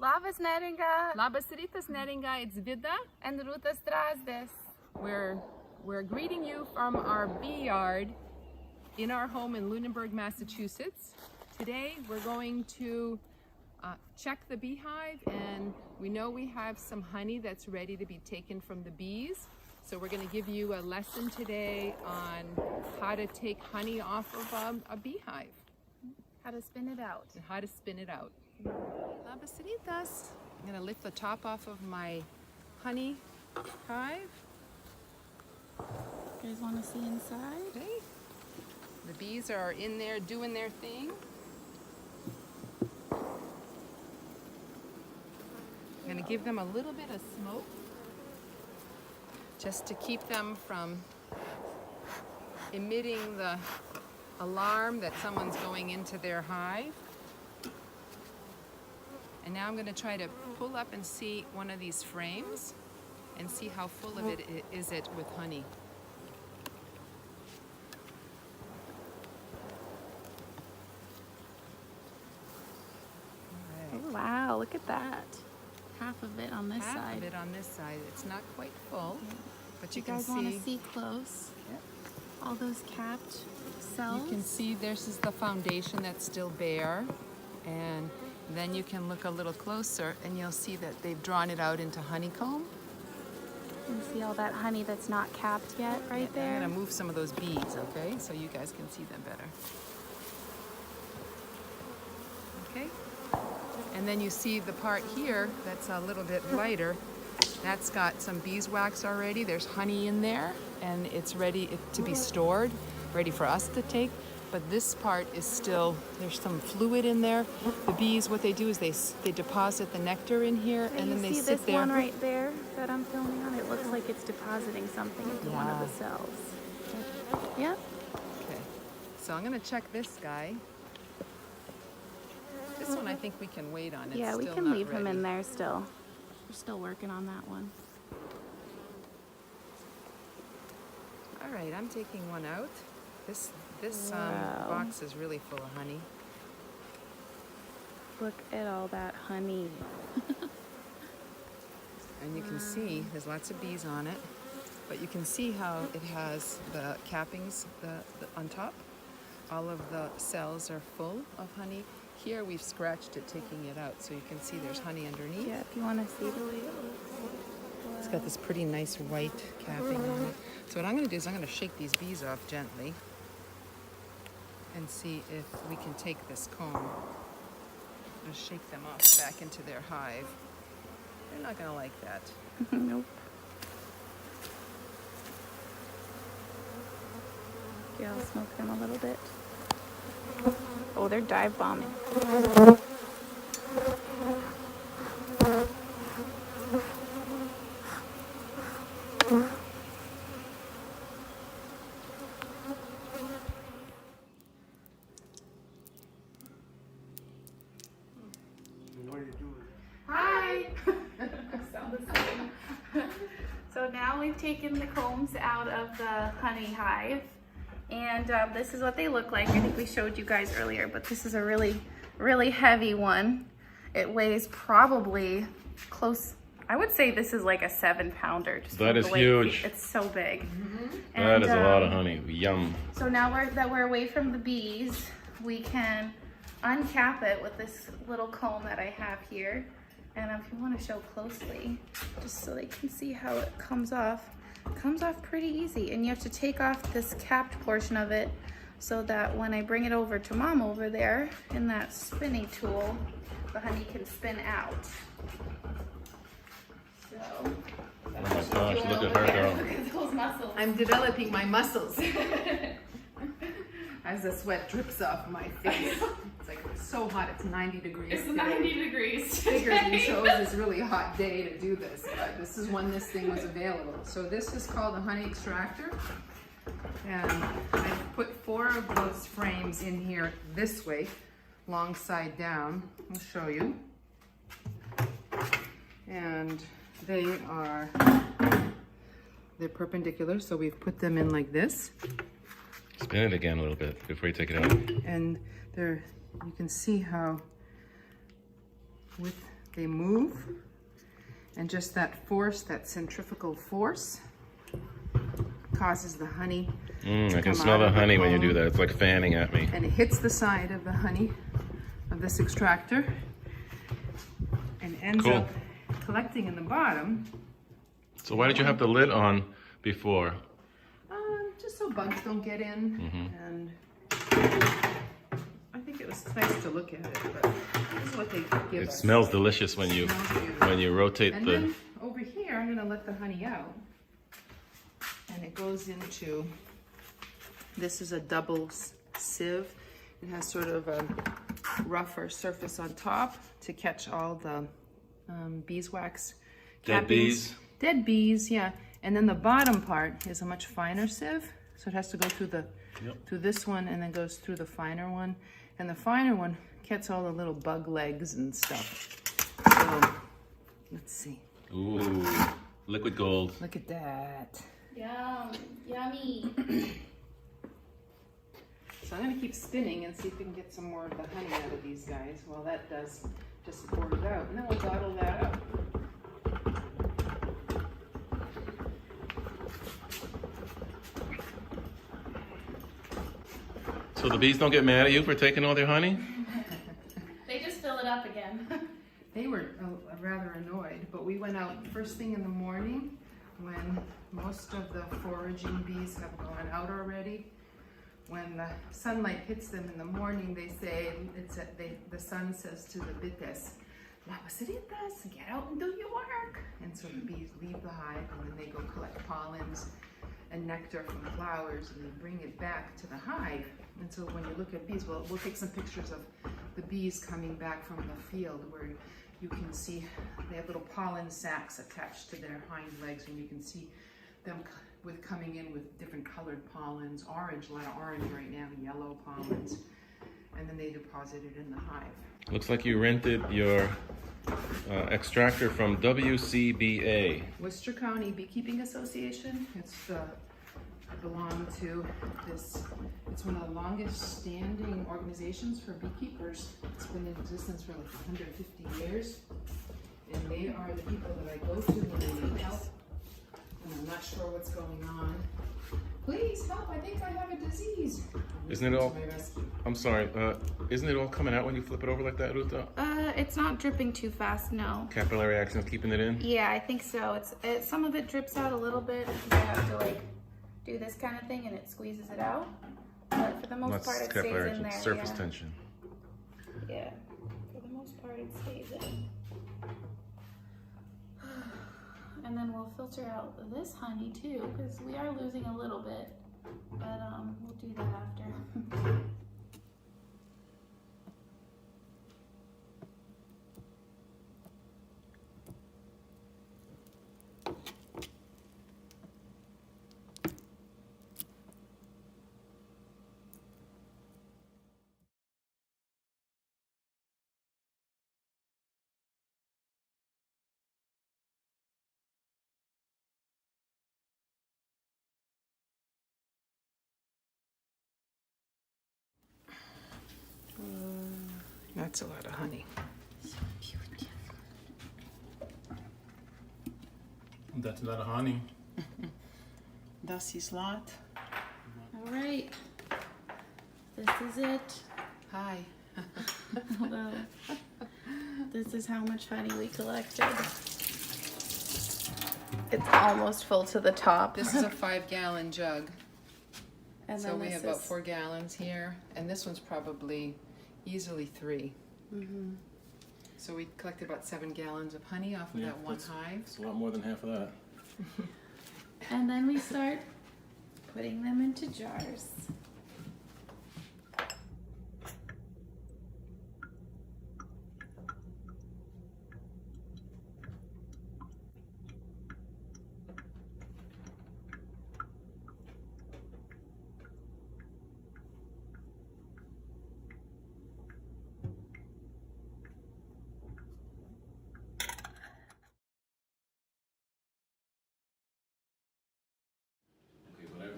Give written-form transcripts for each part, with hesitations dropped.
Labas Neringa. Labas rytas, Neringa. It's Vida. And Ruta Strazdis. We're greeting you from our bee yard in our home in Lunenburg, Massachusetts. Today we're going to check the beehive, and we know we have some honey that's ready to be taken from the bees. So we're going to give you a lesson today on how to take honey off of a beehive. How to spin it out. And how to spin it out. Labas rytas. I'm going to lift the top off of my honey hive. You guys want to see inside? Okay. The bees are in there doing their thing. I'm going to give them a little bit of smoke just to keep them from emitting the alarm that someone's going into their hive. And now I'm going to try to pull up and see one of these frames and see how full of it is with honey. Oh, wow, look at that. Half of it on this side. Half of it on this side. It's not quite full, but you guys want to see close? Yep. All those capped cells. You can see this is the foundation that's still bare, and then you can look a little closer and you'll see that they've drawn it out into honeycomb. You can see all that honey that's not capped yet right there. I'm going to move some of those beads, okay, so you guys can see them better. Okay, and then you see the part here that's a little bit lighter. That's got some beeswax already. There's honey in there, and it's ready to be stored, ready for us to take. But this part is still, there's some fluid in there. The bees, what they do is they deposit the nectar in here, and then they sit there. You see this one right there that I'm filming on? It looks like it's depositing something into one of the cells. Yep. Okay, so I'm going to check this guy. This one I think we can wait on. It's yeah, we still can not leave him ready. in there still. We're still working on that one. All right, I'm taking one out. This Wow. box is really full of honey. Look at all that honey. And you can see there's lots of bees on it, but you can see how it has the cappings on top. All of the cells are full of honey. Here we've scratched it, taking it out, so you can see there's honey underneath. Yeah, if you want to see the way it looks. It's got this pretty nice white capping on it. So what I'm going to do is I'm going to shake these bees off gently and see if we can take this comb and shake them off back into their hive. They're not going to like that. Nope. Yeah, I'll smoke them a little bit. Oh, they're dive bombing. Hi! Sound the same. So now we've taken the combs out of the honey hive, and this is what they look like. I think we showed you guys earlier, but this is a really, really heavy one. It weighs probably close, I would say this is like a 7-pounder. That is huge. It's so big. Mm-hmm. That is a lot of honey. Yum. So now that we're away from the bees, we can uncap it with this little comb that I have here. And if you want to show closely, just so they can see how it comes off pretty easy. And you have to take off this capped portion of it so that when I bring it over to Mom over there in that spinning tool, the honey can spin out. So, Oh my gosh, look at her go. look at those muscles. I'm developing my muscles as the sweat drips off my face. It's like it's so hot, it's 90 degrees. It's today. 90 degrees. Figured we chose this really hot day to do this, but this is when this thing was available. So this is called a honey extractor, and I put 4 of those frames in here this way, long side down. I'll show you. And they're perpendicular, so we've put them in like this. Spin it again a little bit before you take it out. And you can see how with they move, and just that force, that centrifugal force, causes the honey to I can come smell out the of honey when you comb. do that. It's like fanning at me. And it hits the side of the honey of this extractor and ends Cool. up collecting in the bottom. So why did you have the lid on before? Just so bugs don't get in. And I think it was nice to look at it, but this is what they give It us. smells delicious when you rotate And the. then over here, I'm gonna let the honey out. And it goes into, this is a double sieve. It has sort of a rougher surface on top to catch all the beeswax Dead cappings. bees? Dead bees, yeah. And then the bottom part is a much finer sieve. So it has to go through through this one and then goes through the finer one. And the finer one gets all the little bug legs and stuff. So, let's see. Ooh, liquid gold. Look at that. Yum, yummy. So I'm gonna keep spinning and see if we can get some more of the honey out of these guys. While that does just pour it out. And then we'll bottle that up. So the bees don't get mad at you for taking all their honey? They just fill it up again. They were rather annoyed, but we went out first thing in the morning when most of the foraging bees have gone out already. When the sunlight hits them in the morning, they say, the sun says to the bites, "Labasiritas, get out and do your work." And so the bees leave the hive and then they go collect pollens and nectar from flowers and they bring it back to the hive. And so when you look at bees, we'll take some pictures of the bees coming back from the field where you can see they have little pollen sacs attached to their hind legs, and you can see them coming in with different colored pollens, orange, a lot of orange right now, yellow pollens, and then they deposit it in the hive. Looks like you rented your extractor from WCBA. Worcester County Beekeeping Association. I belong to this, it's one of the longest standing organizations for beekeepers. It's been in existence for like 150 years. And they are the people that I go to when I need help. And I'm not sure what's going on. Please help, I think I have a disease. Isn't it all? To my rescue. I'm sorry. Isn't it all coming out when you flip it over like that, Ruta? It's not dripping too fast, no. Capillary action is keeping it in? Yeah, I think so. Some of it drips out a little bit. You have to like do this kind of thing and it squeezes it out. But for the most part, it stays capillary in action, there. surface yeah. tension. Yeah, for the most part, it stays in. And then we'll filter out this honey too, because we are losing a little bit. But we'll do that after. That's a lot of honey. That's a lot of honey. Das ist lot. All right, this is it. Hi. Hello. This is how much honey we collected. It's almost full to the top. This is a 5-gallon jug. And So then we this have about is- 4 gallons here, and this one's probably easily 3. So we collected about 7 gallons of honey off of that one hive. It's a lot more than half of that. And then we start putting them into jars.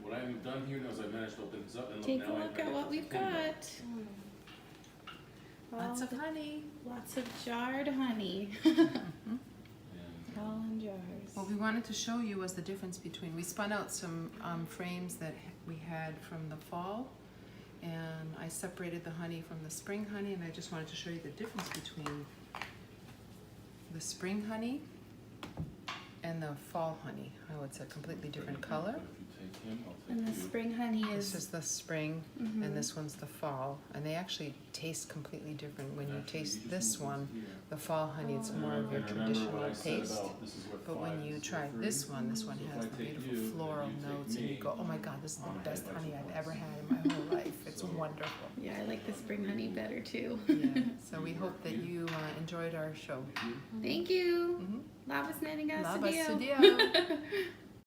What I've done here now is I've managed to open this up and Take a look at what we've got. Lots of honey. Lots of jarred honey. All in jars. What we wanted to show you was the difference between, we spun out some frames that we had from the fall, and I separated the honey from the spring honey, and I just wanted to show you the difference between the spring honey and the fall honey. How it's a completely different color. And the spring honey This is is the spring, and this one's the fall, and they actually taste completely different. When you taste this one, the fall honey, it's more of your traditional taste, but when you try this one has the beautiful floral notes, and you go, oh my god, this is the best honey I've ever had in my whole life. It's wonderful. yeah, I like the spring honey better too. Yeah. So we hope that you enjoyed our show. Thank you. Labas Neringa Labas sudėjau. sudėjau.